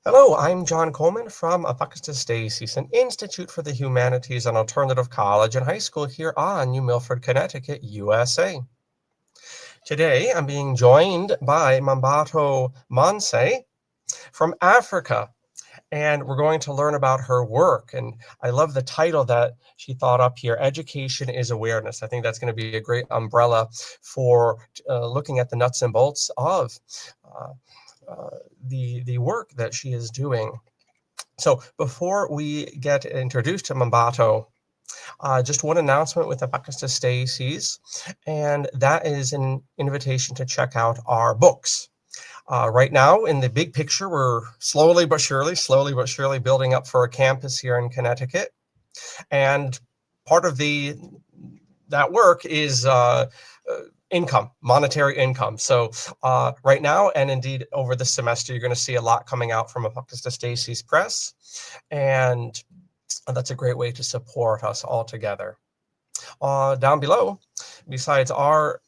Hello, I'm John Coleman from Apocatastasis, an Institute for the Humanities and Alternative College and High School here on New Milford, Connecticut, USA. Today, I'm being joined by Mmabatho Montse from Africa, and we're going to learn about her work. And I love the title that she thought up here, Education is Awareness. I think that's going to be a great umbrella for looking at the nuts and bolts of the work that she is doing. So before we get introduced to Mmabatho, just one announcement with Apocatastasis, and that is an invitation to check out our books. Right now, in the big picture, we're slowly but surely building up for a campus here in Connecticut. And part of that work is income, monetary income. So right now, and indeed over the semester, you're going to see a lot coming out from Apocatastasis Press. And that's a great way to support us all together. Down below, besides our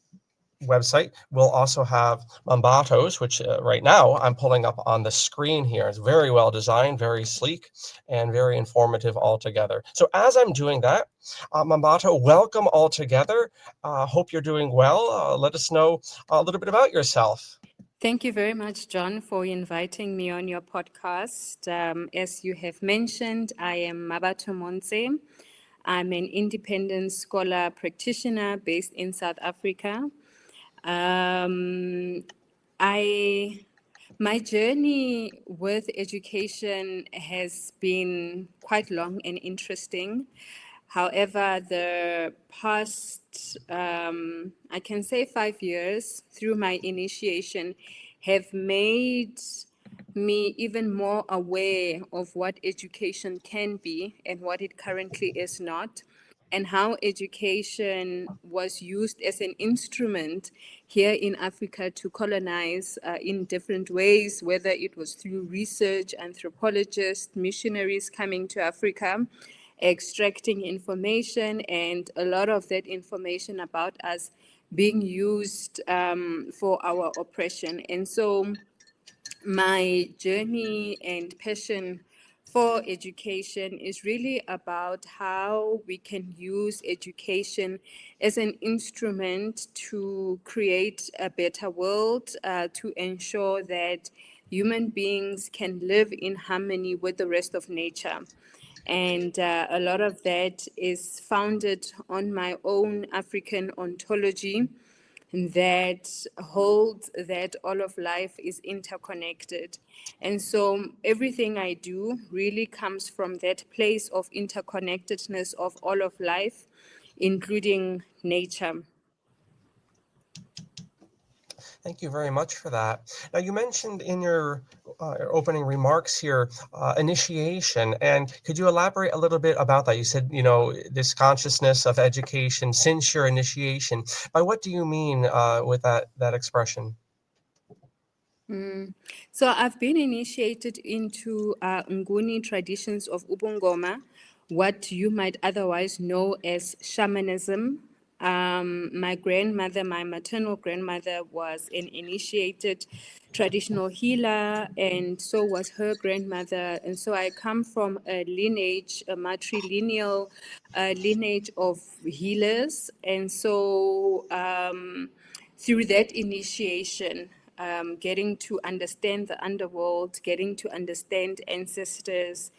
website, we'll also have Mmabatho's, which right now I'm pulling up on the screen here. It's very well designed, very sleek, and very informative altogether. So as I'm doing that, Mmabatho, welcome all together. Hope you're doing well. Let us know a little bit about yourself. Thank you very much, John, for inviting me on your podcast. As you have mentioned, I am Mmabatho Montse. I'm an independent scholar practitioner based in South Africa. My journey with education has been quite long and interesting. However, the past, I can say 5 years through my initiation have made me even more aware of what education can be and what it currently is not, and how education was used as an instrument here in Africa to colonize in different ways, whether it was through research, anthropologists, missionaries coming to Africa, extracting information, and a lot of that information about us being used for our oppression. And so my journey and passion for education is really about how we can use education as an instrument to create a better world, to ensure that human beings can live in harmony with the rest of nature. And a lot of that is founded on my own African ontology that holds that all of life is interconnected. And so everything I do really comes from that place of interconnectedness of all of life, including nature. Thank you very much for that. Now, you mentioned in your opening remarks here initiation, and could you elaborate a little bit about that? You said, this consciousness of education since your initiation. By what do you mean with that expression? So I've been initiated into Nguni traditions of Ubungoma, what you might otherwise know as shamanism. My grandmother, my maternal grandmother, was an initiated traditional healer, and so was her grandmother. And so I come from a lineage, a matrilineal lineage of healers. And so through that initiation, getting to understand the underworld, getting to understand ancestors,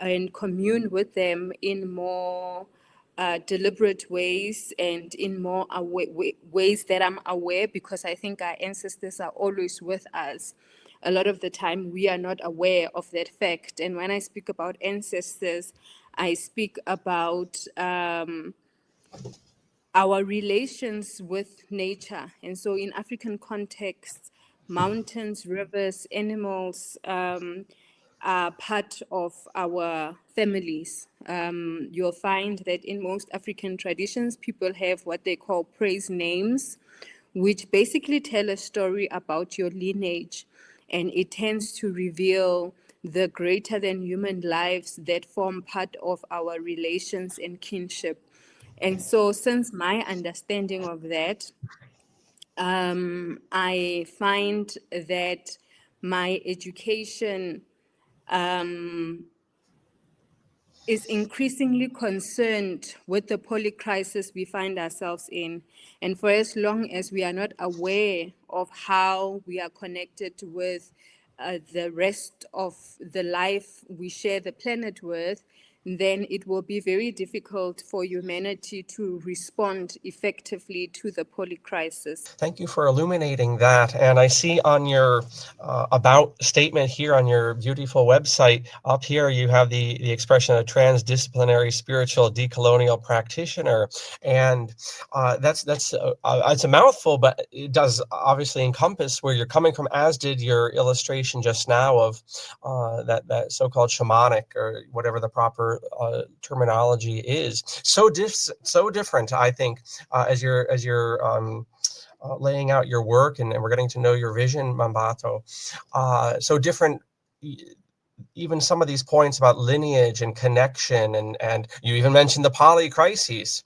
and commune with them in more deliberate ways and in more ways that I'm aware, because I think our ancestors are always with us. A lot of the time, we are not aware of that fact. And when I speak about ancestors, I speak about our relations with nature. And so in African contexts, mountains, rivers, animals are part of our families. You'll find that in most African traditions, people have what they call praise names, which basically tell a story about your lineage. And it tends to reveal the greater than human lives that form part of our relations and kinship. And so, since my understanding of that, I find that my education is increasingly concerned with the polycrisis we find ourselves in. And for as long as we are not aware of how we are connected with the rest of the life we share the planet with, then it will be very difficult for humanity to respond effectively to the polycrisis. Thank you for illuminating that. And I see on your about statement here on your beautiful website, up here you have the expression of transdisciplinary spiritual decolonial practitioner. And that's it's a mouthful, but it does obviously encompass where you're coming from, as did your illustration just now of that so-called shamanic, or whatever the proper terminology is. So different, I think, as you're laying out your work, and we're getting to know your vision, Mmabatho. So different, even some of these points about lineage and connection, and you even mentioned the polycrises,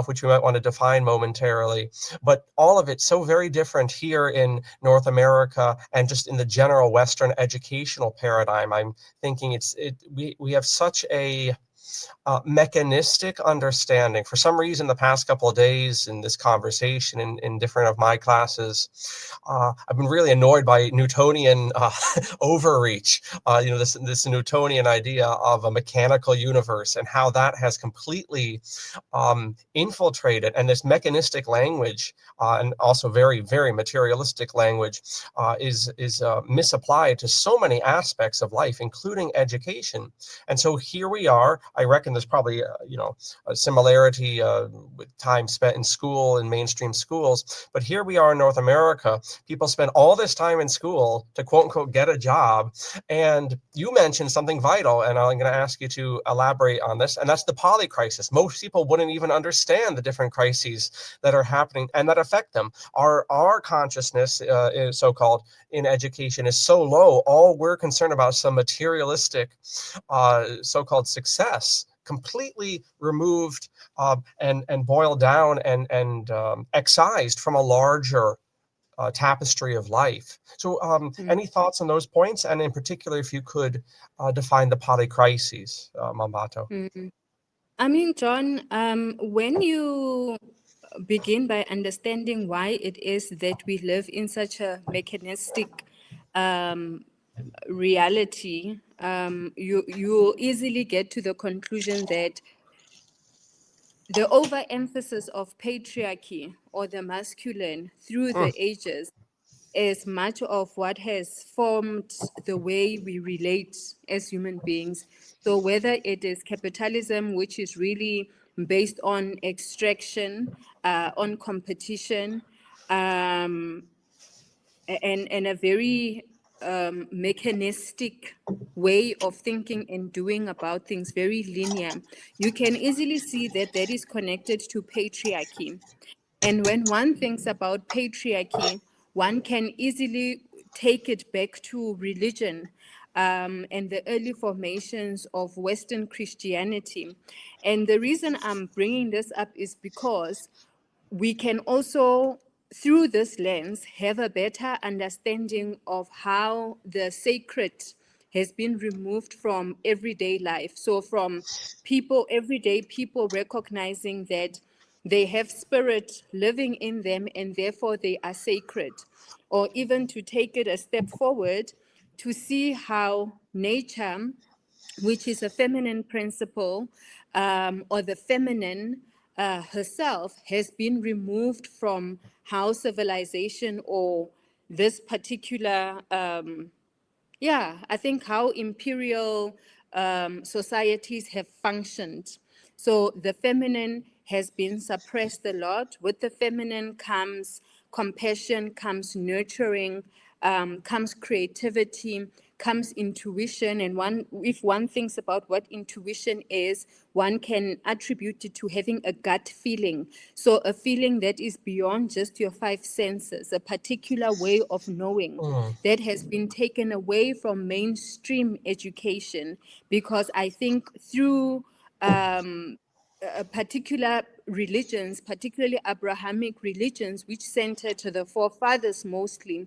which we might want to define momentarily. But all of it so very different here in North America and just in the general Western educational paradigm. I'm thinking we have such a mechanistic understanding. For some reason, the past couple of days in this conversation in different of my classes, I've been really annoyed by Newtonian overreach. This Newtonian idea of a mechanical universe, and how that has completely infiltrated, and this mechanistic language, and also very, very materialistic language, is misapplied to so many aspects of life, including education. And so here we are. I reckon there's probably a similarity with time spent in school in mainstream schools. But here we are in North America. People spend all this time in school to quote unquote get a job. And you mentioned something vital, and I'm going to ask you to elaborate on this, and that's the poly crisis. Most people wouldn't even understand the different crises that are happening and that affect them. Our consciousness, so-called, in education is so low. All we're concerned about is some materialistic so-called success, completely removed and boiled down and excised from a larger tapestry of life. So any thoughts on those points? And in particular, if you could define the polycrises, Mmabatho. Mm. I mean, John, when you begin by understanding why it is that we live in such a mechanistic reality, you easily get to the conclusion that the overemphasis of patriarchy or the masculine through the ages is much of what has formed the way we relate as human beings. So whether it is capitalism, which is really based on extraction, on competition, um, and a very mechanistic way of thinking and doing about things, very linear, you can easily see that that is connected to patriarchy. And when one thinks about patriarchy, one can easily take it back to religion and the early formations of Western Christianity. And the reason I'm bringing this up is because we can also, through this lens, have a better understanding of how the sacred has been removed from everyday life. So from people, everyday people recognizing that they have spirit living in them and therefore they are sacred. Or even to take it a step forward, to see how nature, which is a feminine principle, or the feminine herself, has been removed from how civilization or this particular I think how imperial societies have functioned. So the feminine has been suppressed a lot. With the feminine comes compassion, comes nurturing, comes creativity, comes intuition. And if one thinks about what intuition is, one can attribute it to having a gut feeling. So a feeling that is beyond just your five senses, a particular way of knowing that has been taken away from mainstream education, because I think through particular religions, particularly Abrahamic religions, which centered to the forefathers mostly,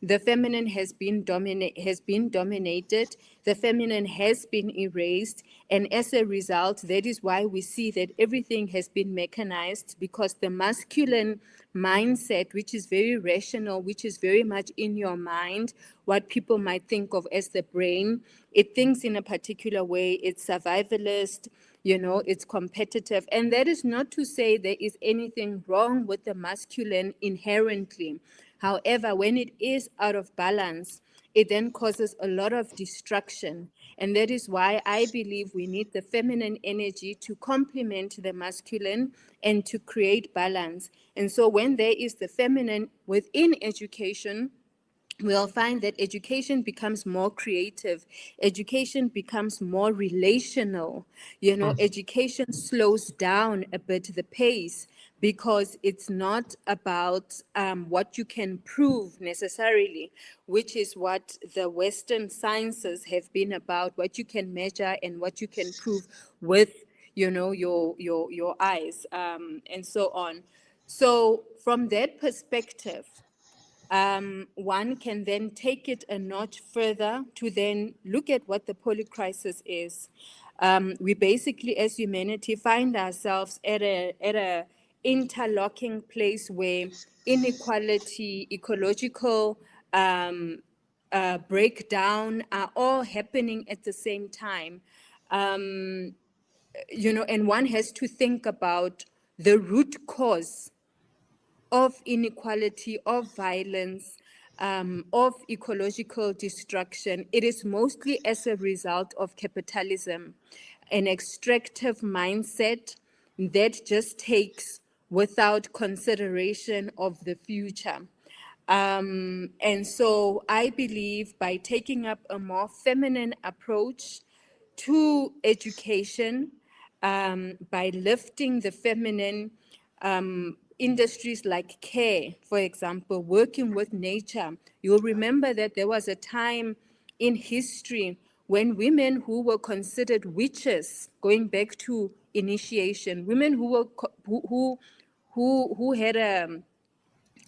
the feminine has been dominated, the feminine has been erased, and as a result, that is why we see that everything has been mechanized, because the masculine mindset, which is very rational, which is very much in your mind, what people might think of as the brain, it thinks in a particular way, it's survivalist, it's competitive. And that is not to say there is anything wrong with the masculine inherently. However, when it is out of balance, it then causes a lot of destruction. And that is why I believe we need the feminine energy to complement the masculine and to create balance. And so when there is the feminine within education, we'll find that education becomes more creative, education becomes more relational. Education slows down a bit the pace, because it's not about what you can prove necessarily, which is what the Western sciences have been about, what you can measure and what you can prove with your eyes, and so on. So from that perspective, one can then take it a notch further to then look at what the polycrisis is. We basically, as humanity, find ourselves at a interlocking place where inequality, ecological breakdown are all happening at the same time. And one has to think about the root cause of inequality, of violence, of ecological destruction. It is mostly as a result of capitalism. an extractive mindset that just takes without consideration of the future. And so I believe by taking up a more feminine approach to education, by lifting the feminine, industries like care, for example, working with nature. You'll remember that there was a time in history when women who were considered witches, going back to initiation, women who were who had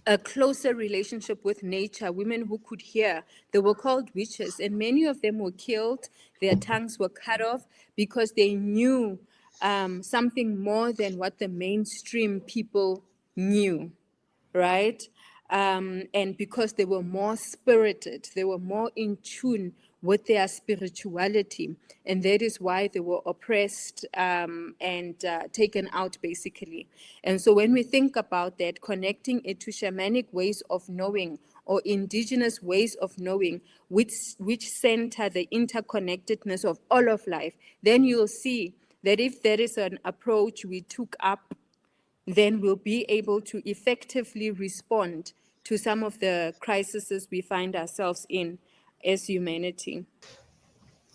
a closer relationship with nature, women who could hear, they were called witches, and many of them were killed. Their tongues were cut off because they knew something more than what the mainstream people knew, right? And because they were more spirited, they were more in tune with their spirituality. And that is why they were oppressed and taken out, basically. And so when we think about that, connecting it to shamanic ways of knowing or indigenous ways of knowing, which center the interconnectedness of all of life, then you'll see that if there is an approach we took up, then we'll be able to effectively respond to some of the crises we find ourselves in as humanity.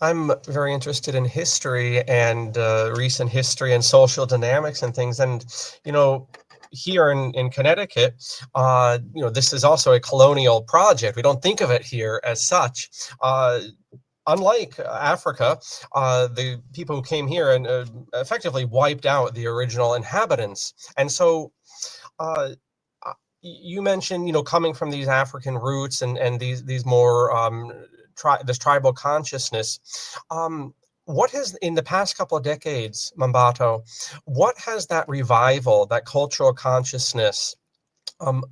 I'm very interested in history and recent history and social dynamics and things. And, you know, here in Connecticut, this is also a colonial project. We don't think of it here as such. Unlike Africa, the people who came here and effectively wiped out the original inhabitants. And so you mentioned, coming from these African roots and these more this tribal consciousness. What has, in the past couple of decades, Mmabatho, what has that revival, that cultural consciousness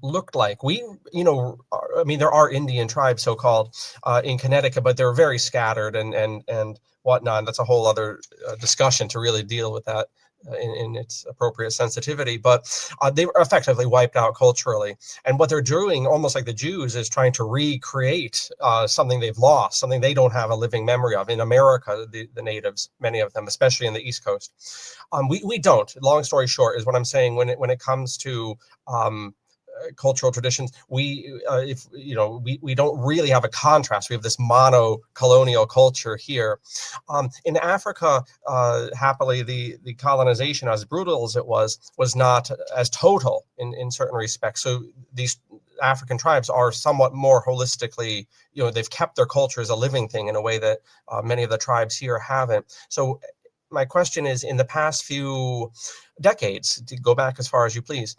looked like? There are Indian tribes, so-called, in Connecticut, but they're very scattered and whatnot. That's a whole other discussion to really deal with that in its appropriate sensitivity. But they were effectively wiped out culturally. And what they're doing, almost like the Jews, is trying to recreate something they've lost, something they don't have a living memory of. In America, the natives, many of them, especially in the East Coast, we don't. Long story short, is what I'm saying. When it comes to cultural traditions, we don't really have a contrast. We have this mono-colonial culture here. In Africa, happily, the colonization, as brutal as it was not as total in certain respects. So these African tribes are somewhat more holistically, they've kept their culture as a living thing in a way that many of the tribes here haven't. So my question is, in the past few decades, to go back as far as you please,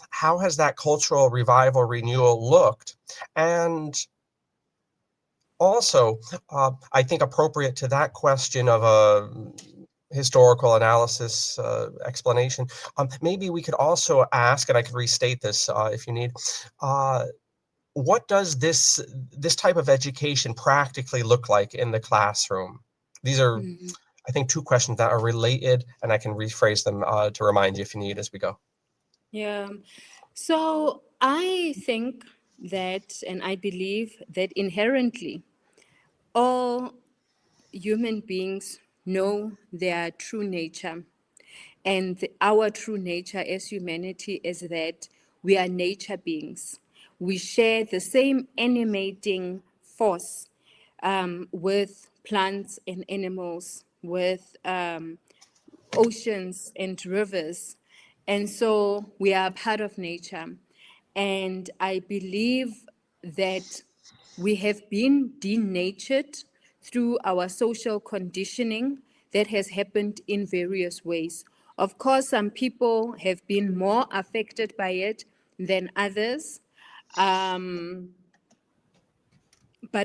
how has that cultural revival, renewal looked? And also, I think appropriate to that question of a historical analysis explanation, maybe we could also ask, and I could restate this if you need, what does this type of education practically look like in the classroom? These are, I think, two questions that are related, and I can rephrase them to remind you if you need as we go. Yeah. So I think that, and I believe that inherently all human beings know their true nature. And our true nature as humanity is that we are nature beings. We share the same animating force with plants and animals, with oceans and rivers. And so we are a part of nature. And I believe that we have been denatured through our social conditioning that has happened in various ways. Of course, some people have been more affected by it than others. But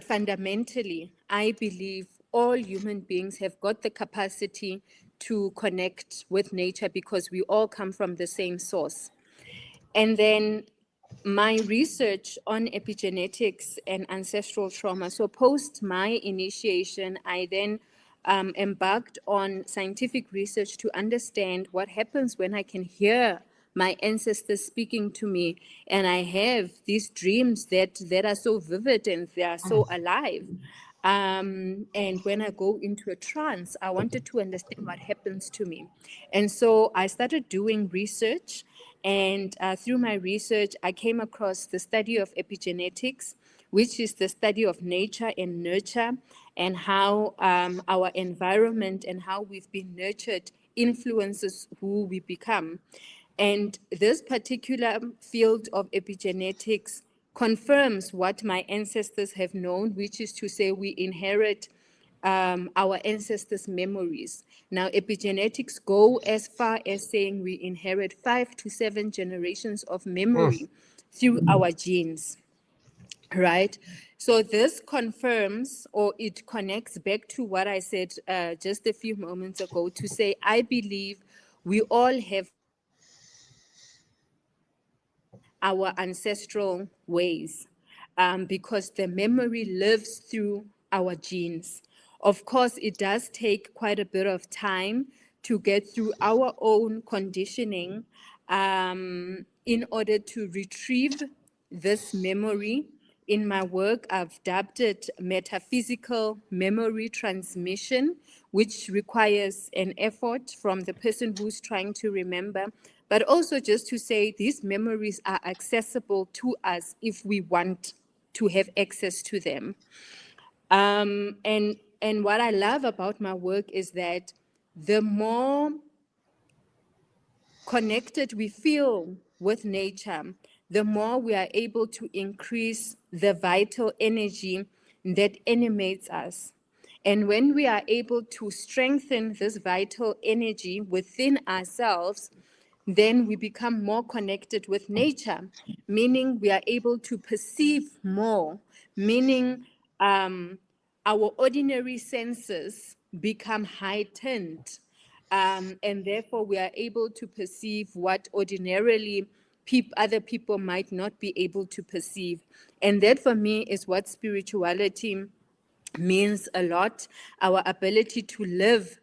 fundamentally, I believe all human beings have got the capacity to connect with nature because we all come from the same source. And then my research on epigenetics and ancestral trauma. So post my initiation, I then embarked on scientific research to understand what happens when I can hear my ancestors speaking to me, and I have these dreams that are so vivid and they are so alive. And when I go into a trance, I wanted to understand what happens to me. And so I started doing research. And through my research, I came across the study of epigenetics, which is the study of nature and nurture, and how our environment and how we've been nurtured influences who we become. And this particular field of epigenetics confirms what my ancestors have known, which is to say we inherit our ancestors' memories. Now, epigenetics go as far as saying we inherit 5 to 7 generations of Mm. memory through our genes, right? So this confirms, or it connects back to what I said just a few moments ago, to say I believe we all have our ancestral ways, because the memory lives through our genes. Of course, it does take quite a bit of time to get through our own conditioning in order to retrieve this memory. In my work, I've dubbed it metaphysical memory transmission, which requires an effort from the person who's trying to remember, but also just to say these memories are accessible to us if we want to have access to them. And what I love about my work is that the more connected we feel with nature, the more we are able to increase the vital energy that animates us. And when we are able to strengthen this vital energy within ourselves, then we become more connected with nature, meaning we are able to perceive more, meaning our ordinary senses become heightened, and therefore we are able to perceive what ordinarily other people might not be able to perceive. And that for me is what spirituality means a lot. Our ability to live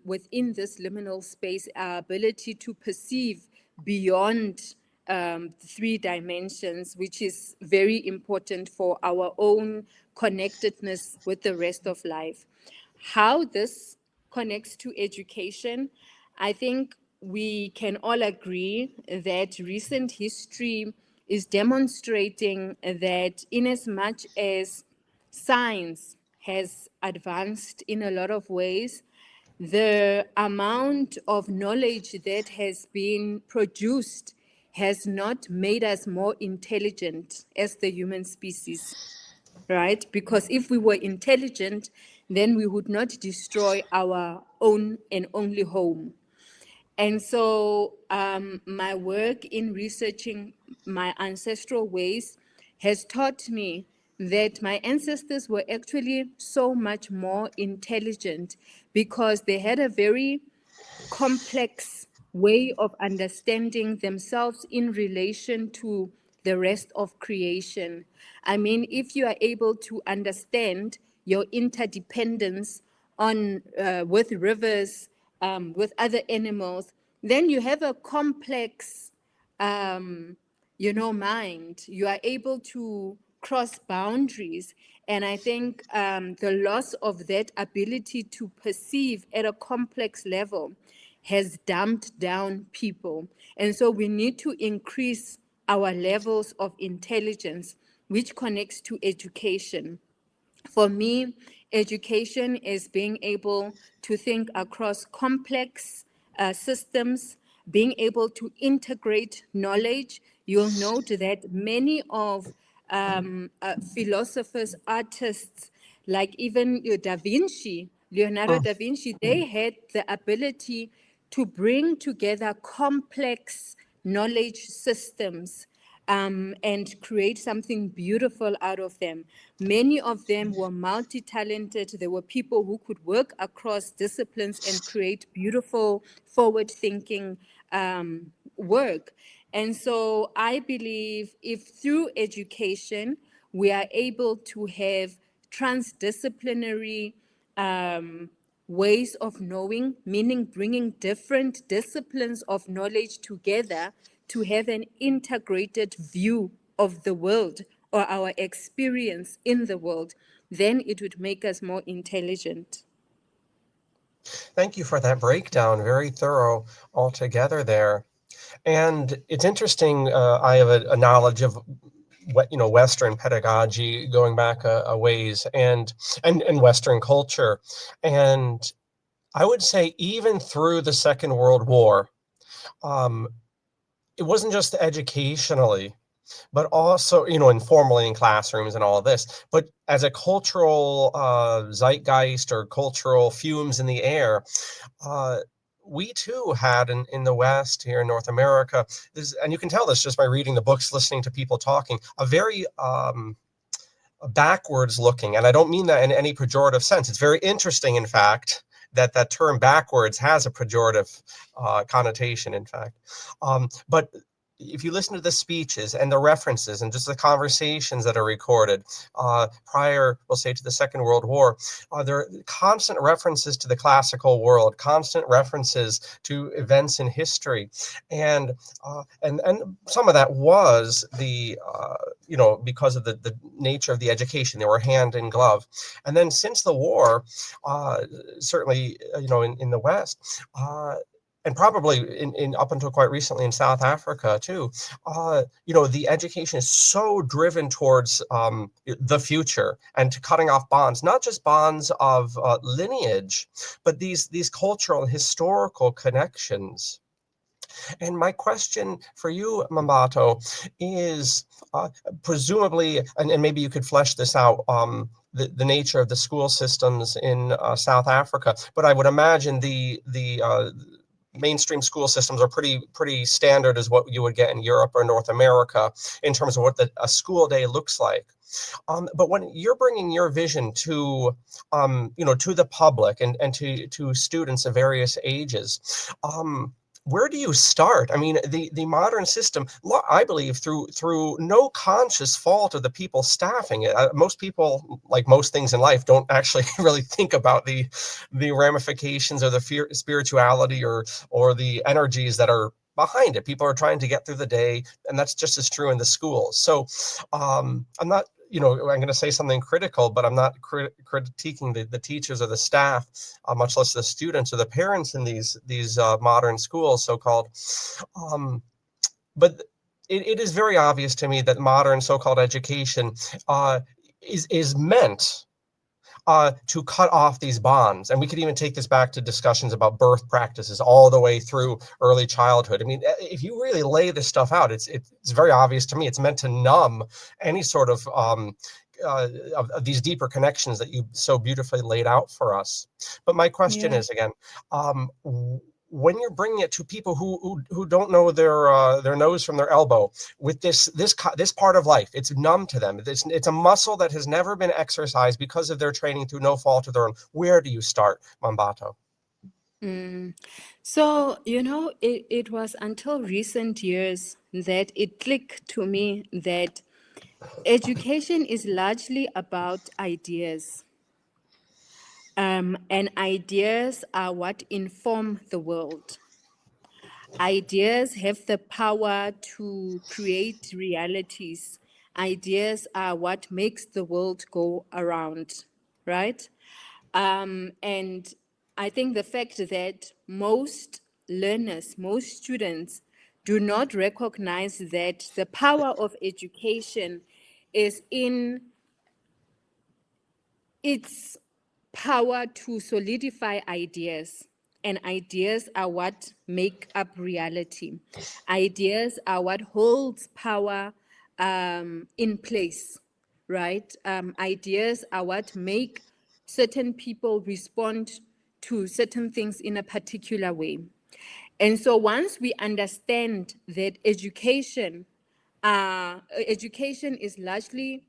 within this liminal space, our ability to perceive beyond 3 dimensions, which is very important for our own connectedness with the rest of life. How this connects to education, I think we can all agree that recent history is demonstrating that in as much as science has advanced in a lot of ways, the amount of knowledge that has been produced has not made us more intelligent as the human species, right? Because if we were intelligent, then we would not destroy our own and only home. And so my work in researching my ancestral ways has taught me that my ancestors were actually so much more intelligent because they had a very complex way of understanding themselves in relation to the rest of creation. I mean, if you are able to understand your interdependence on with rivers, with other animals, then you have a complex mind. You are able to cross boundaries. And I think the loss of that ability to perceive at a complex level has dumbed down people. And so we need to increase our levels of intelligence, which connects to education. For me, education is being able to think across complex systems, being able to integrate knowledge. You'll note that many of philosophers, artists, like even Leonardo Mm. da Vinci, they had the ability to bring together complex knowledge systems and create something beautiful out of them. Many of them were multi-talented. There were people who could work across disciplines and create beautiful, forward-thinking work. And so I believe if through education we are able to have transdisciplinary ways of knowing, meaning bringing different disciplines of knowledge together to have an integrated view of the world or our experience in the world, then it would make us more intelligent. Thank you for that breakdown. Very thorough altogether there. And it's interesting. I have a knowledge of Western pedagogy going back a ways, and Western culture, and I would say even through the Second World War, um, it wasn't just educationally, but also, informally in classrooms and all of this, but as a cultural zeitgeist or cultural fumes in the air, uh, we too had in the West here in North America, and you can tell this just by reading the books, listening to people talking, a very backwards looking, and I don't mean that in any pejorative sense. It's very interesting, in fact, that term backwards has a pejorative connotation, in fact. But if you listen to the speeches and the references and just the conversations that are recorded prior, we'll say, to the Second World War, there are constant references to the classical world, constant references to events in history, and some of that was because of the nature of the education. They were hand in glove. And then since the war, certainly, in the West, and probably in up until quite recently in South Africa too, the education is so driven towards the future and to cutting off bonds, not just bonds of lineage, but these cultural and historical connections. And my question for you, Mmabatho, is presumably, and maybe you could flesh this out, the nature of the school systems in South Africa. But I would imagine the mainstream school systems are pretty standard as what you would get in Europe or North America in terms of what a school day looks like. But when you're bringing your vision to, to the public and to students of various ages, where do you start? I mean, the modern system, I believe, through no conscious fault of the people staffing it. Most people, like most things in life, don't actually really think about the ramifications or the spirituality or the energies that are behind it. People are trying to get through the day, and that's just as true in the schools. So, I'm not. I'm going to say something critical, but I'm not critiquing the teachers or the staff, much less the students or the parents in these modern schools, so-called. But it is very obvious to me that modern so-called education is meant to cut off these bonds. And we could even take this back to discussions about birth practices all the way through early childhood. I mean, if you really lay this stuff out, it's very obvious to me. It's meant to numb any sort of these deeper connections that you so beautifully laid out for us. But my question Yeah. is, again, when you're bringing it to people who don't know their nose from their elbow with this part of life, it's numb to them. It's a muscle that has never been exercised because of their training through no fault of their own. Where do you start, Mmabatho? So, it was until recent years that it clicked to me that education is largely about ideas. And ideas are what inform the world. Ideas have the power to create realities. Ideas are what makes the world go around, right? And I think the fact that most learners, most students do not recognize that the power of education is in its power to solidify ideas. And ideas are what make up reality. Ideas are what holds power in place, right? Ideas are what make certain people respond to certain things in a particular way. And so once we understand that education is largely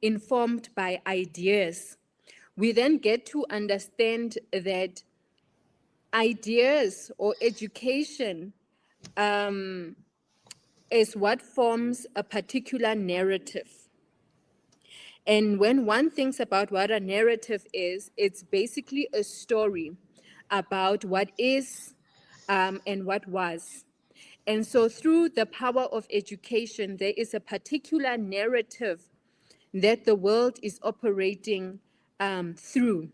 informed by ideas, we then get to understand that ideas or education is what forms a particular narrative. And when one thinks about what a narrative is, it's basically a story about what is and what was. And so through the power of education, there is a particular narrative that the world is operating through.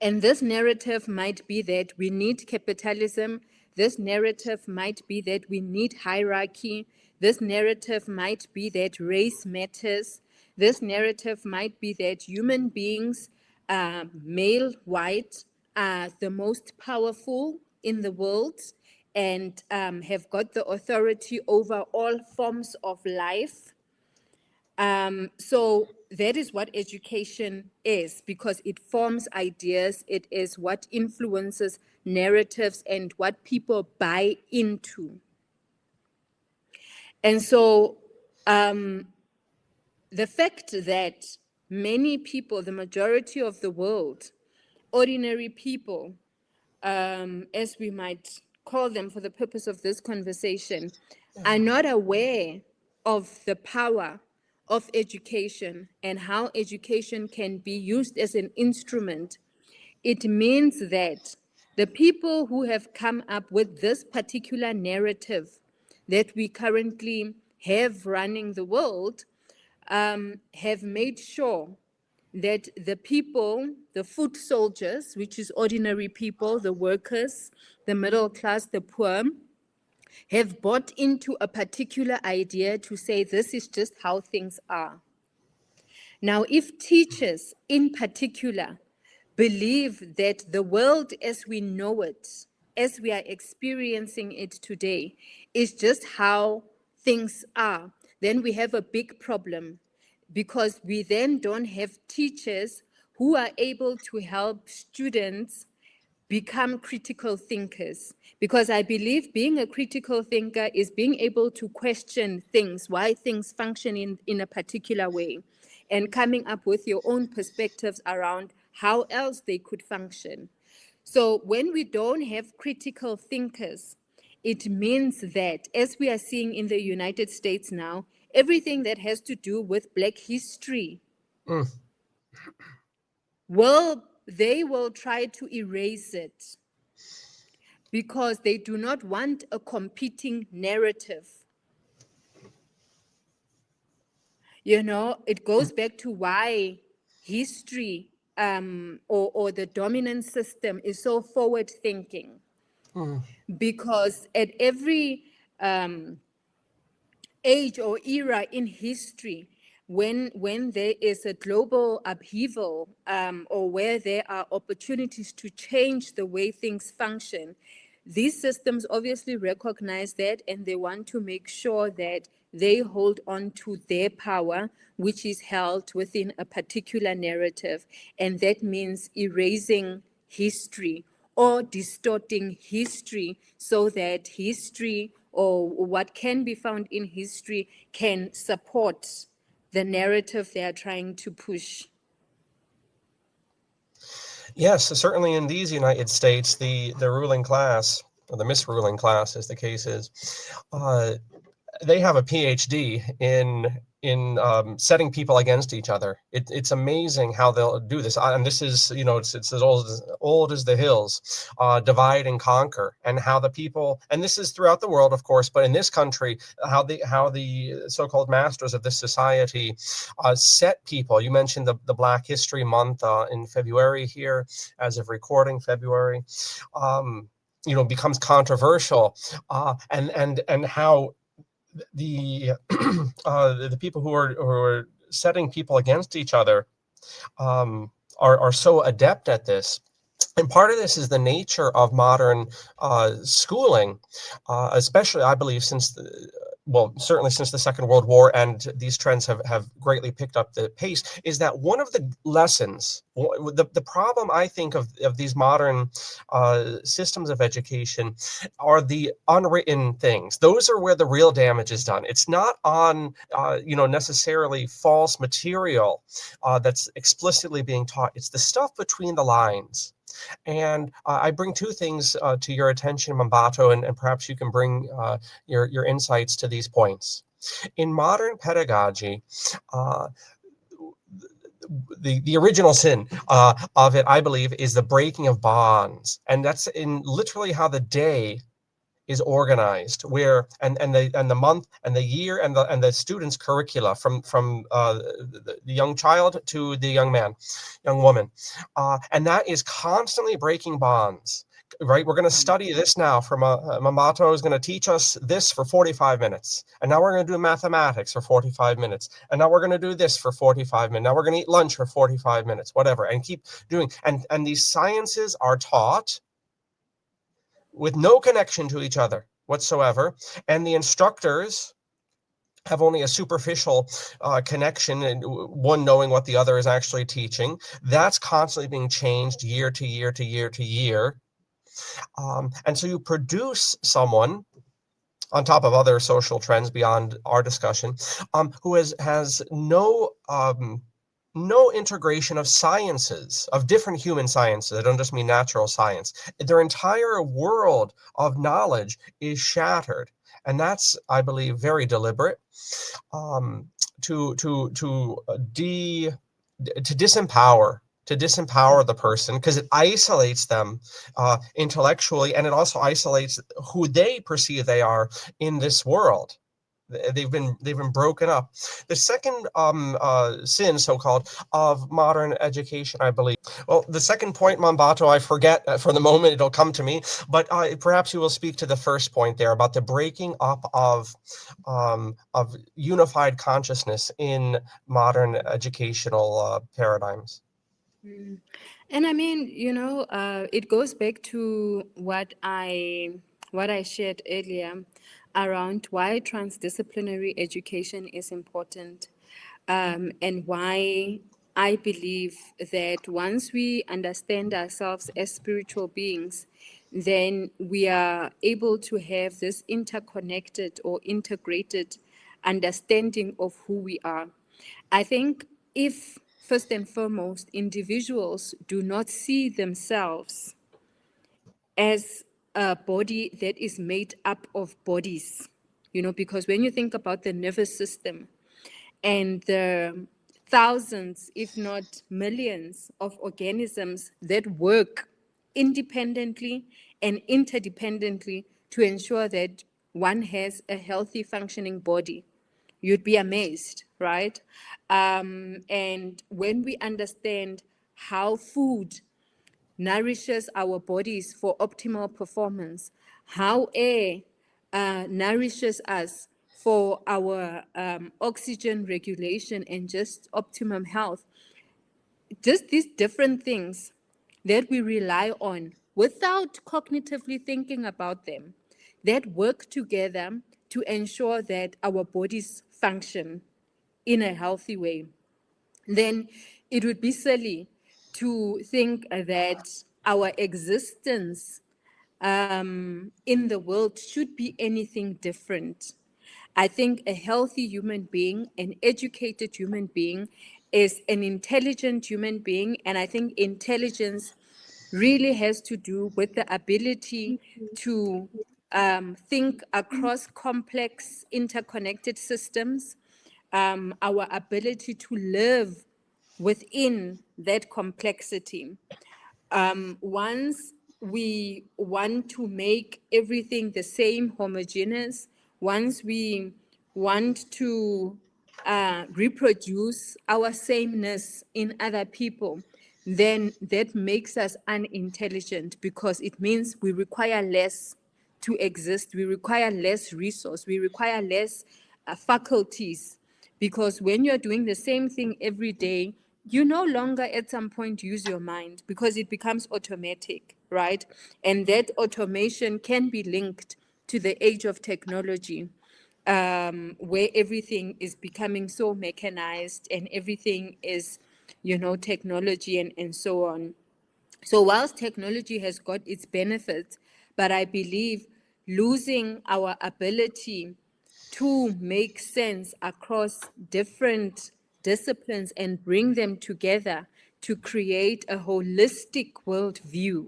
And this narrative might be that we need capitalism. This narrative might be that we need hierarchy. This narrative might be that race matters. This narrative might be that human beings, male, white, are the most powerful in the world and have got the authority over all forms of life. So that is what education is, because it forms ideas. It is what influences narratives and what people buy into. And so the fact that many people, the majority of the world, ordinary people, as we might call them for the purpose of this conversation, are not aware of the power of education and how education can be used as an instrument, it means that the people who have come up with this particular narrative that we currently have running the world have made sure that the people, the foot soldiers, which is ordinary people, the workers, the middle class, the poor, have bought into a particular idea to say this is just how things are. Now, if teachers in particular believe that the world as we know it, as we are experiencing it today, is just how things are, then we have a big problem, because we then don't have teachers who are able to help students become critical thinkers. Because I believe being a critical thinker is being able to question things, why things function in a particular way, and coming up with your own perspectives around how else they could function. So when we don't have critical thinkers, it means that, as we are seeing in the United States now, everything that has to do with Black history, they will try to erase it because they do not want a competing narrative. You know, it goes back to why history or the dominant system is so forward thinking. Because at every age or era in history, when there is a global upheaval or where there are opportunities to change the way things function, these systems obviously recognize that, and they want to make sure that they hold on to their power, which is held within a particular narrative. And that means erasing history or distorting history so that history or what can be found in history can support the narrative they are trying to push. Yes, certainly in these United States, the ruling class, or the misruling class as the case is, they have a PhD in setting people against each other. It's amazing how they'll do this. And this is, you know, it's as old as the hills, divide and conquer, and how the people, and this is throughout the world, of course, but in this country, how the so-called masters of this society set people. You mentioned the Black History Month in February here, as of recording February, you know, becomes controversial, and how the the people who are setting people against each other are so adept at this. And part of this is the nature of modern schooling, especially, I believe, certainly since the Second World War, and these trends have greatly picked up the pace, is that one of the lessons, the problem, I think, of these modern systems of education are the unwritten things. Those are where the real damage is done. It's not on, necessarily false material that's explicitly being taught. It's the stuff between the lines. And I bring two things to your attention, Mmabatho, and perhaps you can bring your insights to these points. In modern pedagogy, the original sin of it, I believe, is the breaking of bonds. And that's in literally how the day is organized, where the month and the year and the students' curricula from the young child to the young man, young woman, and that is constantly breaking bonds. Right, we're going to study this now. Mmabatho is going to teach us this for 45 minutes, and now we're going to do mathematics for 45 minutes, and now we're going to do this for 45 minutes. Now we're going to eat lunch for 45 minutes, whatever, and keep doing. And these sciences are taught with no connection to each other whatsoever, and the instructors have only a superficial connection, and one knowing what the other is actually teaching. That's constantly being changed year to year to year to year. And so you produce someone, on top of other social trends beyond our discussion, who has no integration of sciences, of different human sciences. I don't just mean natural science. Their entire world of knowledge is shattered. And that's, I believe, very deliberate, to disempower the person, because it isolates them intellectually, and it also isolates who they perceive they are in this world. They've been broken up. The second sin, so-called, of modern education, I believe. Well, the second point, Mmabatho, I forget for the moment. It'll come to me. But perhaps you will speak to the first point there about the breaking up of unified consciousness in modern educational paradigms. And I mean, it goes back to what I shared earlier around why transdisciplinary education is important, and why I believe that once we understand ourselves as spiritual beings, then we are able to have this interconnected or integrated understanding of who we are. I think if, first and foremost, individuals do not see themselves as a body that is made up of bodies, because when you think about the nervous system and the thousands, if not millions, of organisms that work independently and interdependently to ensure that one has a healthy functioning body, you'd be amazed, right? And when we understand how food nourishes our bodies for optimal performance, how air nourishes us for our oxygen regulation and just optimum health, just these different things that we rely on without cognitively thinking about them, that work together to ensure that our bodies function in a healthy way, then it would be silly to think that our existence in the world should be anything different. I think a healthy human being, an educated human being, is an intelligent human being. And I think intelligence really has to do with the ability to think across complex, interconnected systems, our ability to live within that complexity. Once we want to make everything the same, homogeneous, once we want to reproduce our sameness in other people, then that makes us unintelligent, because it means we require less to exist. We require less resource. We require less faculties, because when you're doing the same thing every day, you no longer at some point use your mind, because it becomes automatic, right? And that automation can be linked to the age of technology, where everything is becoming so mechanized and everything is, technology and so on. So whilst technology has got its benefits, but I believe losing our ability to make sense across different disciplines and bring them together to create a holistic worldview,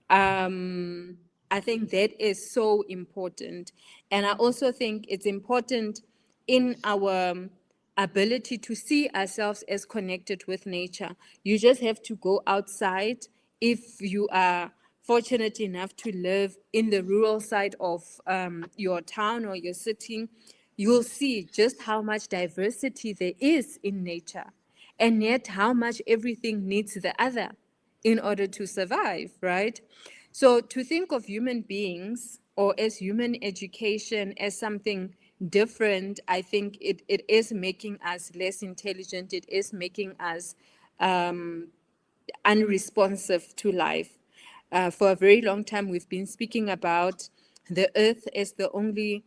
I think that is so important. And I also think it's important in our ability to see ourselves as connected with nature. You just have to go outside. If you are fortunate enough to live in the rural side of your town or your city, you'll see just how much diversity there is in nature, and yet how much everything needs the other in order to survive, right? So to think of human beings or as human education as something different, I think it is making us less intelligent. It is making us unresponsive to life. For a very long time, we've been speaking about the earth as the only,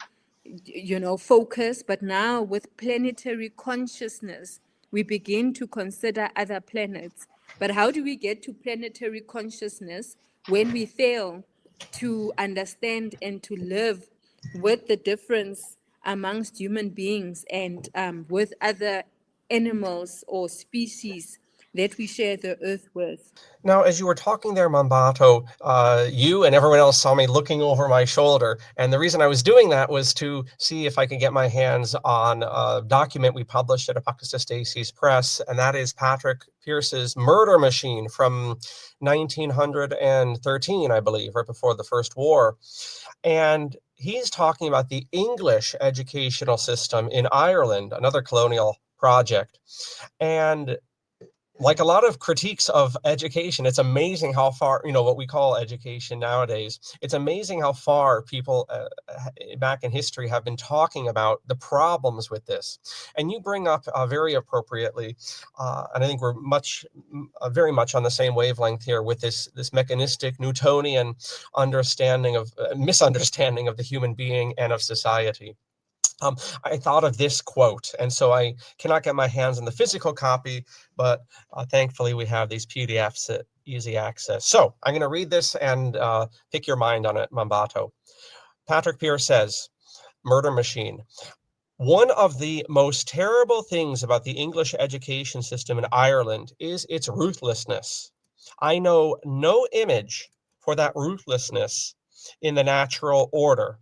focus, but now with planetary consciousness, we begin to consider other planets. But how do we get to planetary consciousness when we fail to understand and to live with the difference amongst human beings and with other animals or species that we share the earth with? Now, as you were talking there, Mmabatho, you and everyone else saw me looking over my shoulder. And the reason I was doing that was to see if I could get my hands on a document we published at Apocatastasis Press, and that is Patrick Pearce's Murder Machine from 1913, I believe, right before the First War. And he's talking about the English educational system in Ireland, another colonial project. And like a lot of critiques of education, it's amazing how far, what we call education nowadays, it's amazing how far people back in history have been talking about the problems with this. And you bring up very appropriately, and I think we're very much on the same wavelength here with this mechanistic Newtonian misunderstanding of the human being and of society. I thought of this quote, and so I cannot get my hands on the physical copy, but thankfully we have these PDFs at easy access. So I'm going to read this and pick your mind on it, Mmabatho. Patrick Pearce says, Murder Machine. One of the most terrible things about the English education system in Ireland is its ruthlessness. I know no image for that ruthlessness in the natural order.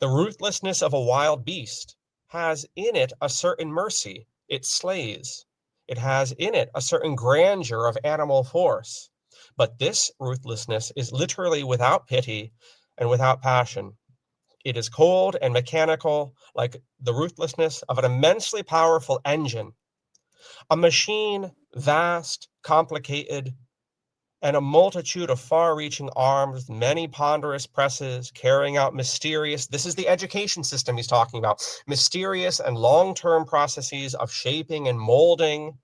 The ruthlessness of a wild beast has in it a certain mercy. It slays. It has in it a certain grandeur of animal force. But this ruthlessness is literally without pity and without passion. It is cold and mechanical, like the ruthlessness of an immensely powerful engine. A machine, vast, complicated, and a multitude of far-reaching arms, many ponderous presses, carrying out this is the education system he's talking about, mysterious and long-term processes of shaping and molding.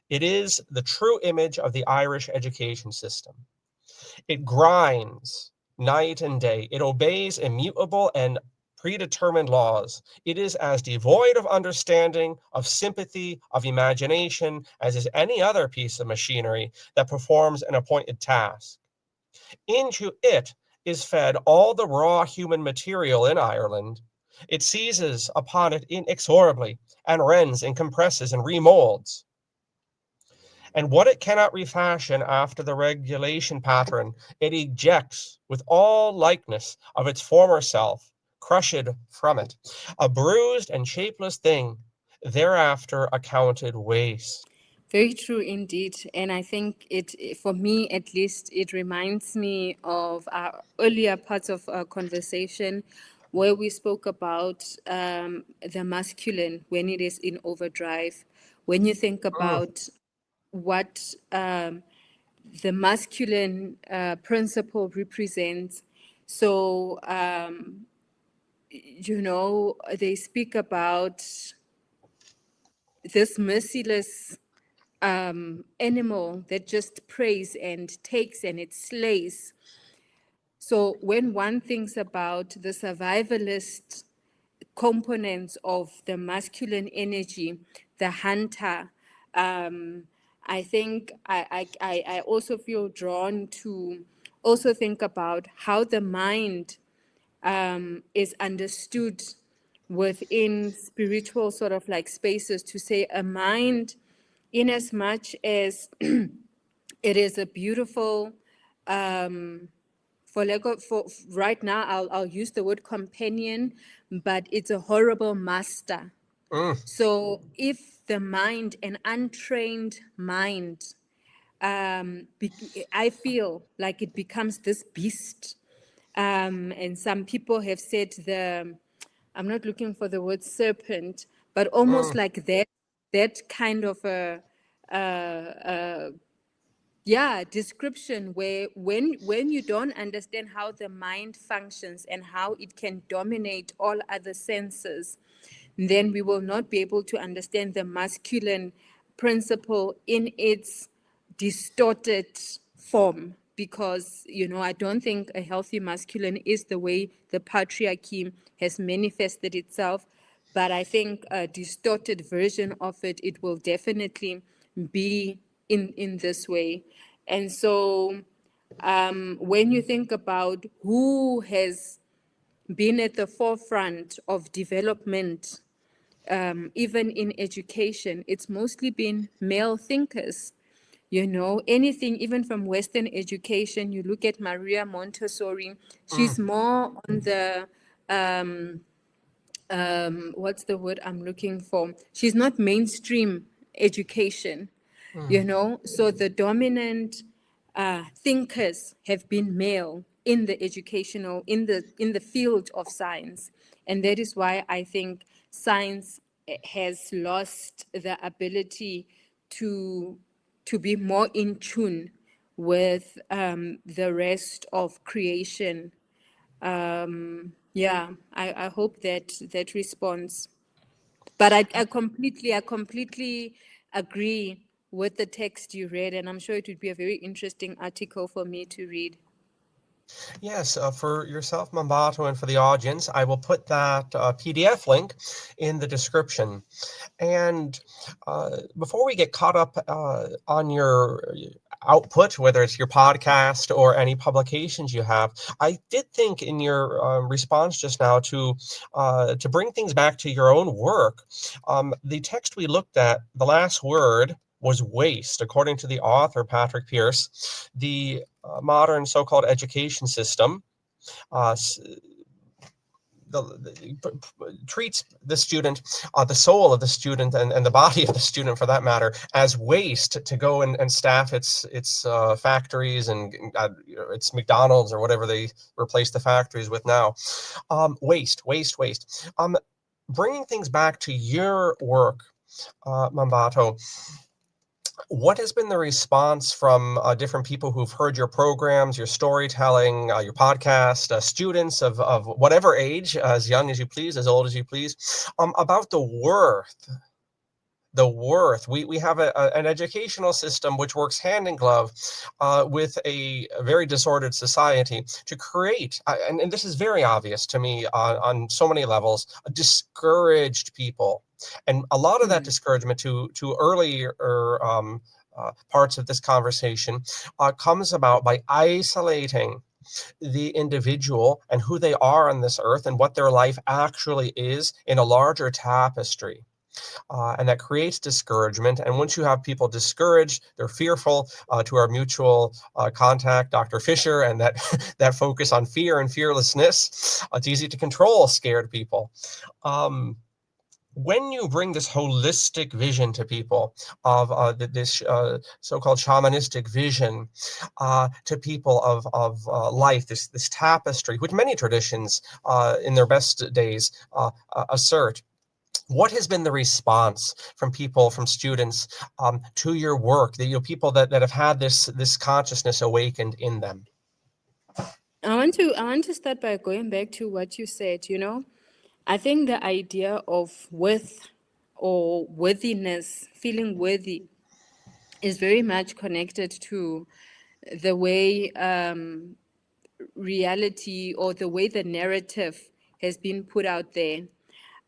It is the true image of the Irish education system. It grinds night and day. It obeys immutable and predetermined laws. It is as devoid of understanding, of sympathy, of imagination, as is any other piece of machinery that performs an appointed task. Into it is fed all the raw human material in Ireland. It seizes upon it inexorably, and rends and compresses and remolds. And what it cannot refashion after the regulation pattern, it ejects with all likeness of its former self, crushed from it, a bruised and shapeless thing, thereafter accounted waste. Very true indeed. And I think for me at least, it reminds me of our earlier parts of our conversation where we spoke about the masculine when it is in overdrive. When you think about what the masculine principle represents, so, they speak about this merciless animal that just preys and takes and it slays. So when one thinks about the survivalist components of the masculine energy, the hunter, I think I also feel drawn to also think about how the mind is understood within spiritual sort of like spaces, to say a mind, in as much as it is a beautiful, for right now I'll use the word companion, but it's a horrible master. So if the mind, an untrained mind, I feel like it becomes this beast. And some people have said I'm not looking for the word serpent, but almost Mm, like that kind of a yeah, description where when you don't understand how the mind functions and how it can dominate all other senses, then we will not be able to understand the masculine principle in its distorted form, because I don't think a healthy masculine is the way the patriarchy has manifested itself, but I think a distorted version of it will definitely be in this way. And so when you think about who has been at the forefront of development, even in education, it's mostly been male thinkers. Anything, even from Western education, you look at Maria Montessori, mm, she's more on the, what's the word I'm looking for? She's not mainstream education, mm. so the dominant thinkers have been male in the educational, in the field of science. And that is why I think science has lost the ability to be more in tune with the rest of creation. Yeah, I hope that responds. But I completely agree with the text you read, and I'm sure it would be a very interesting article for me to read. Yes, for yourself, Mmabatho, and for the audience, I will put that PDF link in the description. And before we get caught up on your output, whether it's your podcast or any publications you have, I did think in your response just now to bring things back to your own work. The text we looked at, the last word was waste, according to the author Patrick Pierce. The modern so-called education system uh, treats the student, the soul of the student, and the body of the student, for that matter, as waste to go and staff its factories and its McDonald's or whatever they replace the factories with now. Waste, waste, waste. Bringing things back to your work, Mmabatho, what has been the response from different people who've heard your programs, your storytelling, your podcast, students of whatever age, as young as you please, as old as you please, about the worth? The worth. We have an educational system which works hand in glove with a very disordered society to create, and this is very obvious to me on so many levels, discouraged people. And a lot of that discouragement to earlier parts of this conversation comes about by isolating the individual and who they are on this earth and what their life actually is in a larger tapestry. And that creates discouragement. And once you have people discouraged, they're fearful. To our mutual contact, Dr. Fisher, and that that focus on fear and fearlessness, it's easy to control scared people. When you bring this holistic vision to people of this so-called shamanistic vision to people of life, this tapestry, which many traditions in their best days assert, what has been the response from people, from students, to your work? People that have had this consciousness awakened in them. I want to start by going back to what you said. I think the idea of worth or worthiness, feeling worthy, is very much connected to the way reality, or the way the narrative has been put out there.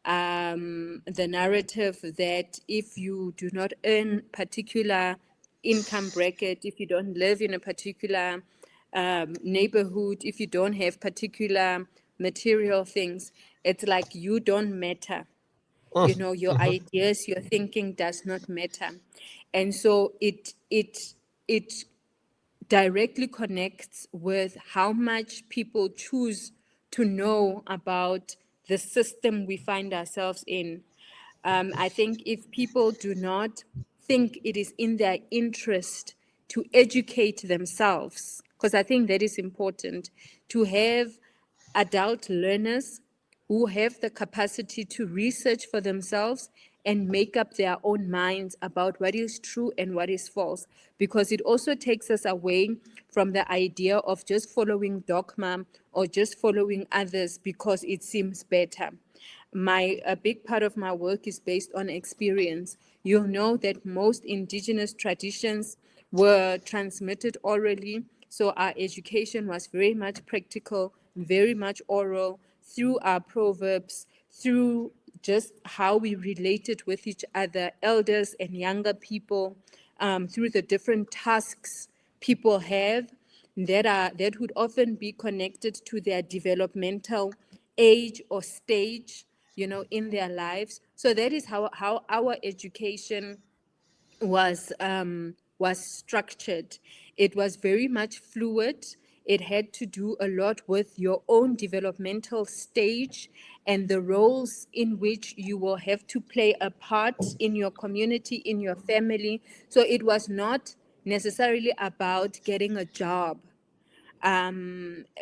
The narrative that if you do not earn particular income bracket, if you don't live in a particular neighborhood, if you don't have particular material things, it's like you don't matter. Your Mhm. ideas, your thinking does not matter. And so it directly connects with how much people choose to know about the system we find ourselves in. I think if people do not think it is in their interest to educate themselves, because I think that is important, to have adult learners who have the capacity to research for themselves and make up their own minds about what is true and what is false, because it also takes us away from the idea of just following dogma or just following others because it seems better. A big part of my work is based on experience. You'll know that most indigenous traditions were transmitted orally, so our education was very much practical, very much oral, through our proverbs, through just how we related with each other, elders and younger people, through the different tasks people have that would often be connected to their developmental age or stage, in their lives. So that is how our education was structured. It was very much fluid. It had to do a lot with your own developmental stage and the roles in which you will have to play a part in your community, in your family. So it was not necessarily about getting a job,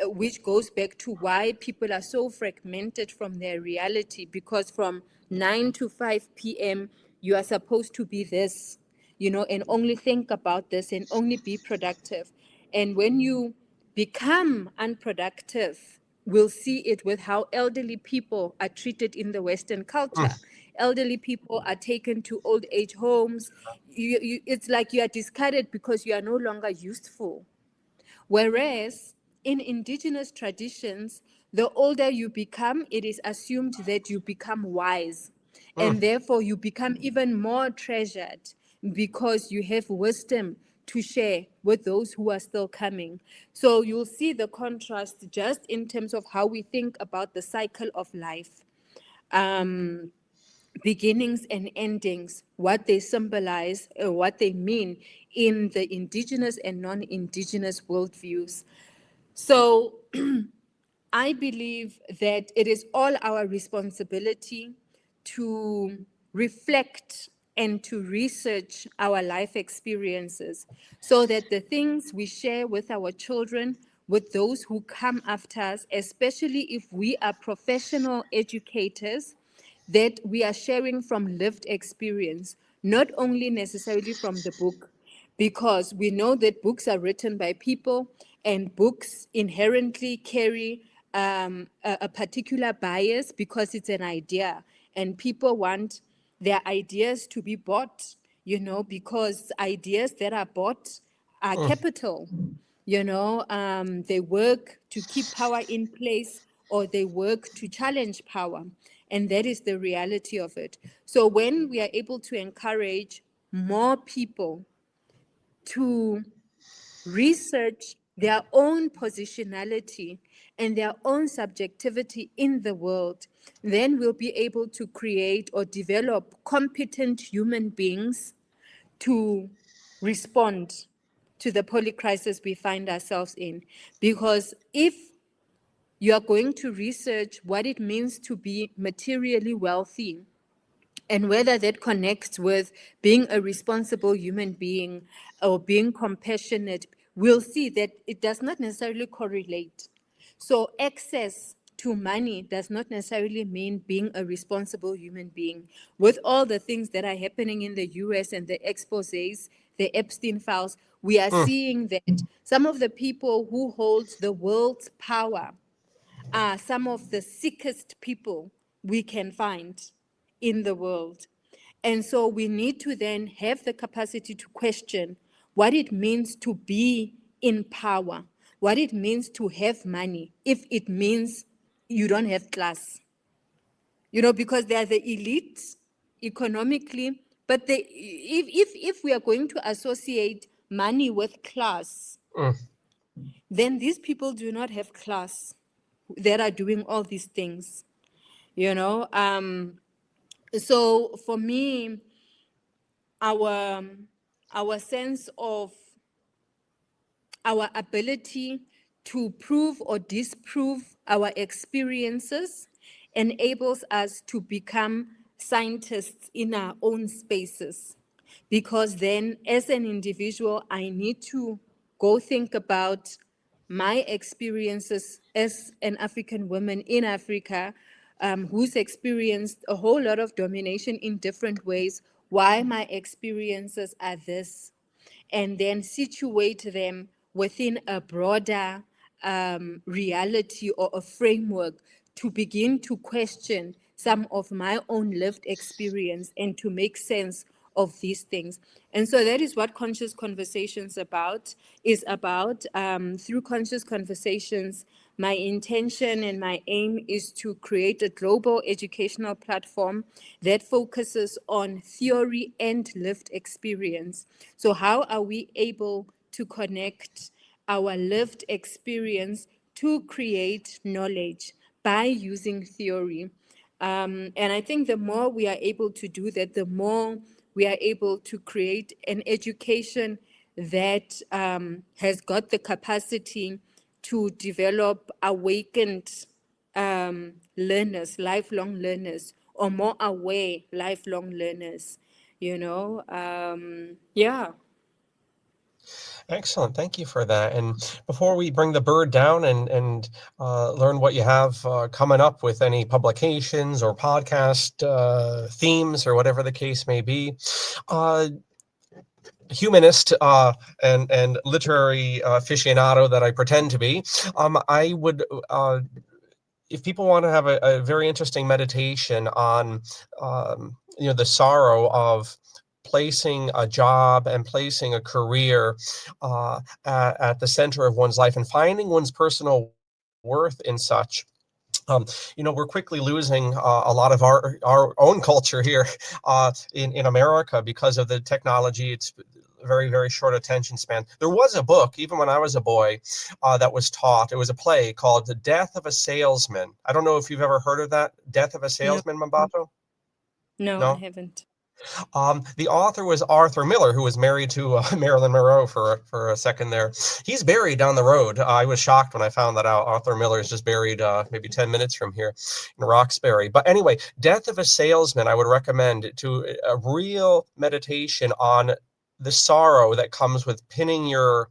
which goes back to why people are so fragmented from their reality, because from 9 to 5 p.m., you are supposed to be this, and only think about this and only be productive. And when you become unproductive, we'll see it with how elderly people are treated in the Western culture. Elderly people are taken to old age homes. It's like you are discarded because you are no longer useful. Whereas in indigenous traditions, the older you become, it is assumed that you become wise. And therefore, you become even more treasured because you have wisdom to share with those who are still coming. So you'll see the contrast just in terms of how we think about the cycle of life. Beginnings and endings, what they symbolize, what they mean in the indigenous and non-indigenous worldviews. So I believe that it is all our responsibility to reflect and to research our life experiences so that the things we share with our children, with those who come after us, especially if we are professional educators, that we are sharing from lived experience, not only necessarily from the book, because we know that books are written by people and books inherently carry a particular bias because it's an idea and people want their ideas to be bought, because ideas that are bought are capital. They work to keep power in place or they work to challenge power. And that is the reality of it. So when we are able to encourage more people to research their own positionality and their own subjectivity in the world, then we'll be able to create or develop competent human beings to respond to the polycrisis we find ourselves in. Because if you are going to research what it means to be materially wealthy, and whether that connects with being a responsible human being or being compassionate, we'll see that it does not necessarily correlate. So access to money does not necessarily mean being a responsible human being. With all the things that are happening in the US and the exposés, the Epstein files, we are seeing that some of the people who hold the world's power are some of the sickest people we can find in the world. And so we need to then have the capacity to question what it means to be in power, what it means to have money, if it means you don't have class. Because they are the elite economically, but if we are going to associate money with class, then these people do not have class that are doing all these things. So for me, our sense of our ability to prove or disprove our experiences enables us to become scientists in our own spaces. because then as an individual, I need to go think about my experiences as an African woman in Africa, who's experienced a whole lot of domination in different ways, why my experiences are this, and then situate them within a broader reality or a framework to begin to question some of my own lived experience and to make sense of these things. And so that is what conscious conversations is about. Through conscious conversations, my intention and my aim is to create a global educational platform that focuses on theory and lived experience. So how are we able to connect our lived experience to create knowledge by using theory? And I think the more we are able to do that, the more we are able to create an education that has got the capacity to develop awakened learners, lifelong learners, or more aware lifelong learners, yeah. Excellent. Thank you for that. And before we bring the bird down and learn what you have coming up with any publications or podcast themes or whatever the case may be, humanist and literary aficionado that I pretend to be, I would, if people want to have a very interesting meditation on, the sorrow of placing a job and placing a career at the center of one's life and finding one's personal worth in such. We're quickly losing a lot of our own culture here in America because of the technology. It's very, very short attention span. There was a book, even when I was a boy, that was taught. It was a play called The Death of a Salesman. I don't know if you've ever heard of that, Death of a No, Salesman, Mmabatho? no, I No? haven't. The author was Arthur Miller, who was married to Marilyn Monroe for a second there. He's buried down the road. I was shocked when I found that out. Arthur Miller is just buried maybe 10 minutes from here in Roxbury. But anyway, Death of a Salesman, I would recommend to a real meditation on the sorrow that comes with pinning your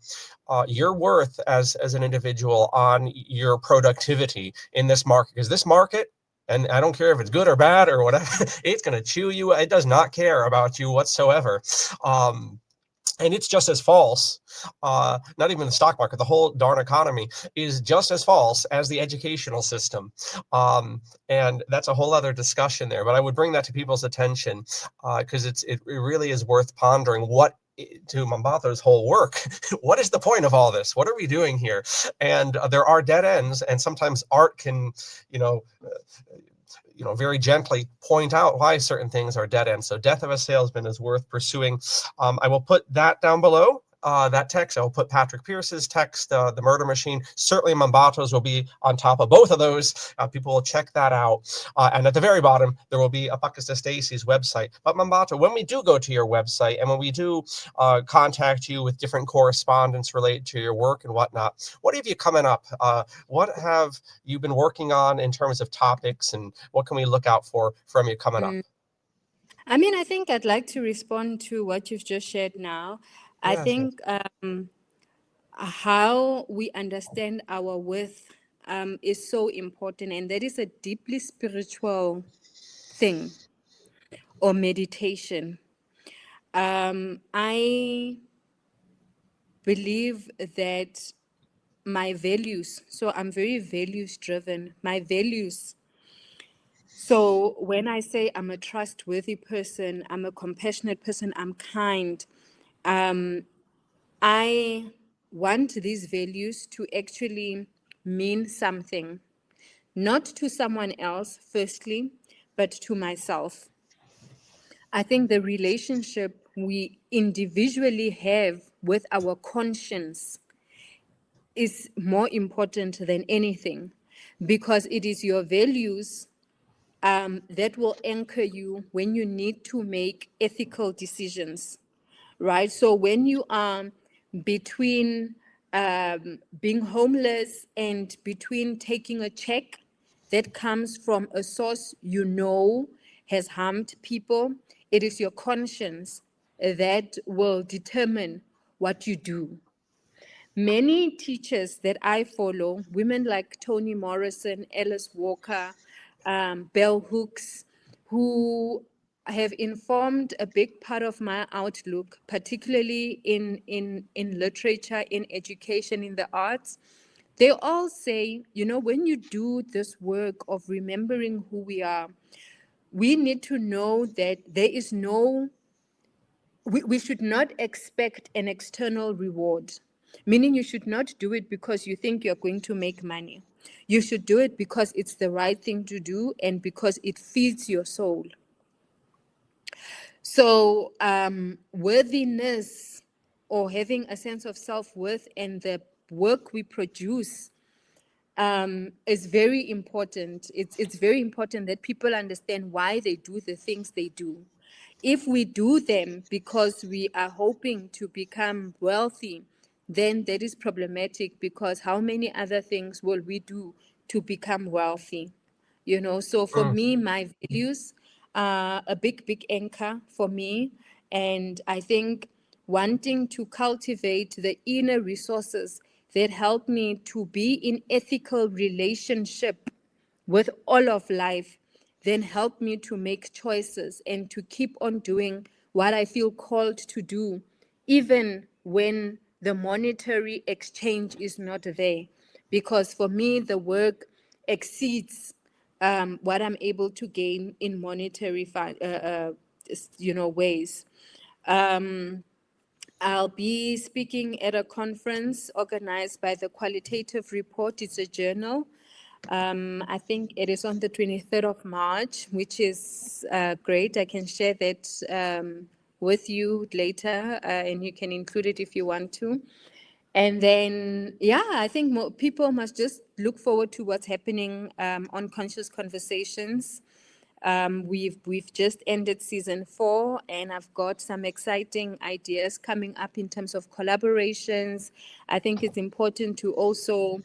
worth as an individual on your productivity in this market. Because this market, and I don't care if it's good or bad or whatever, it's going to chew you. It does not care about you whatsoever. And it's just as false. Not even the stock market, the whole darn economy is just as false as the educational system. And that's a whole other discussion there. But I would bring that to people's attention because it really is worth pondering what, to Mmabatho's whole work, what is the point of all this? What are we doing here? And there are dead ends, and sometimes art can, very gently point out why certain things are dead ends. So Death of a Salesman is worth pursuing. I will put that down below. That text. I will put Patrick Pierce's text, The Murder Machine. Certainly Mmabatho's will be on top of both of those. People will check that out. And at the very bottom, there will be Apocatastasis' website. But Mmabatho, when we do go to your website and when we do contact you with different correspondence related to your work and whatnot, what have you coming up? What have you been working on in terms of topics, and what can we look out for from you coming up? I mean, I think I'd like to respond to what you've just shared now. I Yes. think how we understand our worth is so important, and that is a deeply spiritual thing or meditation. I believe that my values, so I'm very values driven, my values. So when I say I'm a trustworthy person, I'm a compassionate person, I'm kind, I want these values to actually mean something, not to someone else, firstly, but to myself. I think the relationship we individually have with our conscience is more important than anything, because it is your values that will anchor you when you need to make ethical decisions, right? So when you are between being homeless and between taking a check that comes from a source has harmed people, it is your conscience that will determine what you do. Many teachers that I follow, women like Toni Morrison, Alice Walker, Bell Hooks, who have informed a big part of my outlook, particularly in literature, in education, in the arts. They all say, you know, when you do this work of remembering who we are, we need to know that there is no, we should not expect an external reward, meaning you should not do it because you think you're going to make money. You should do it because it's the right thing to do and because it feeds your soul. So, worthiness or having a sense of self-worth and the work we produce is very important. It's very important that people understand why they do the things they do. If we do them because we are hoping to become wealthy, then that is problematic, because how many other things will we do to become wealthy? You know, so for me, my values are a big anchor for me. And I think wanting to cultivate the inner resources that help me to be in ethical relationship with all of life, then help me to make choices and to keep on doing what I feel called to do, even when the monetary exchange is not there. Because for me, the work exceeds what I'm able to gain in monetary ways. I'll be speaking at a conference organized by the Qualitative Report. It's a journal. I think it is on the 23rd of March, which is great. I can share that with you later, and you can include it if you want to. And then, yeah, I think people must just look forward to what's happening on Conscious Conversations. We've just ended season 4, and I've got some exciting ideas coming up in terms of collaborations. I think it's important to also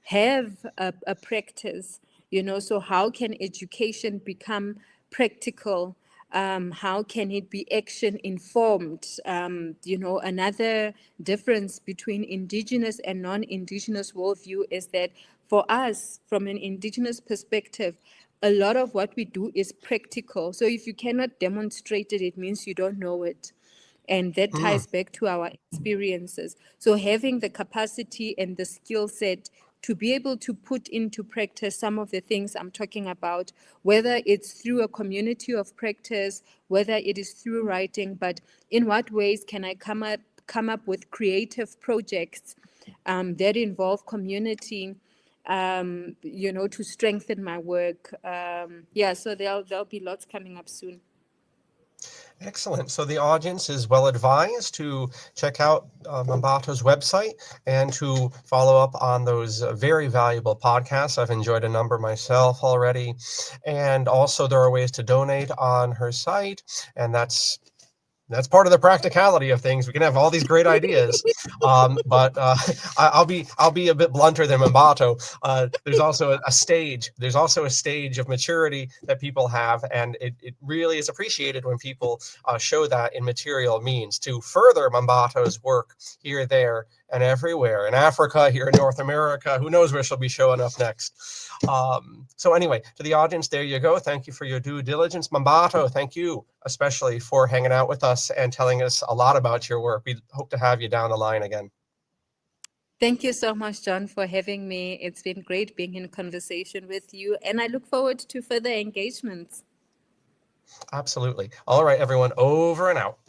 have a practice, you know, so how can education become practical? How can it be action informed? You know, another difference between indigenous and non-indigenous worldview is that for us, from an indigenous perspective, a lot of what we do is practical. So if you cannot demonstrate it, it means you don't know it. And that ties back to our experiences. So having the capacity and the skill set to be able to put into practice some of the things I'm talking about, whether it's through a community of practice, whether it is through writing, but in what ways can I come up with creative projects that involve community, you know, to strengthen my work. Yeah, so there'll be lots coming up soon. Excellent. So the audience is well advised to check out Mmabatho's website and to follow up on those very valuable podcasts. I've enjoyed a number myself already. And also there are ways to donate on her site, and that's part of the practicality of things. We can have all these great ideas, but I'll be a bit blunter than Mmabatho. There's also a stage. There's also a stage of maturity that people have, and it really is appreciated when people show that in material means to further Mmabatho's work here, there, and everywhere. In Africa, here in North America, who knows where she'll be showing up next. So anyway, to the audience, there you go. Thank you for your due diligence. Mmabatho, thank you especially for hanging out with us and telling us a lot about your work. We hope to have you down the line again. Thank you so much, John, for having me. It's been great being in conversation with you, and I look forward to further engagements. Absolutely. All right, everyone, over and out.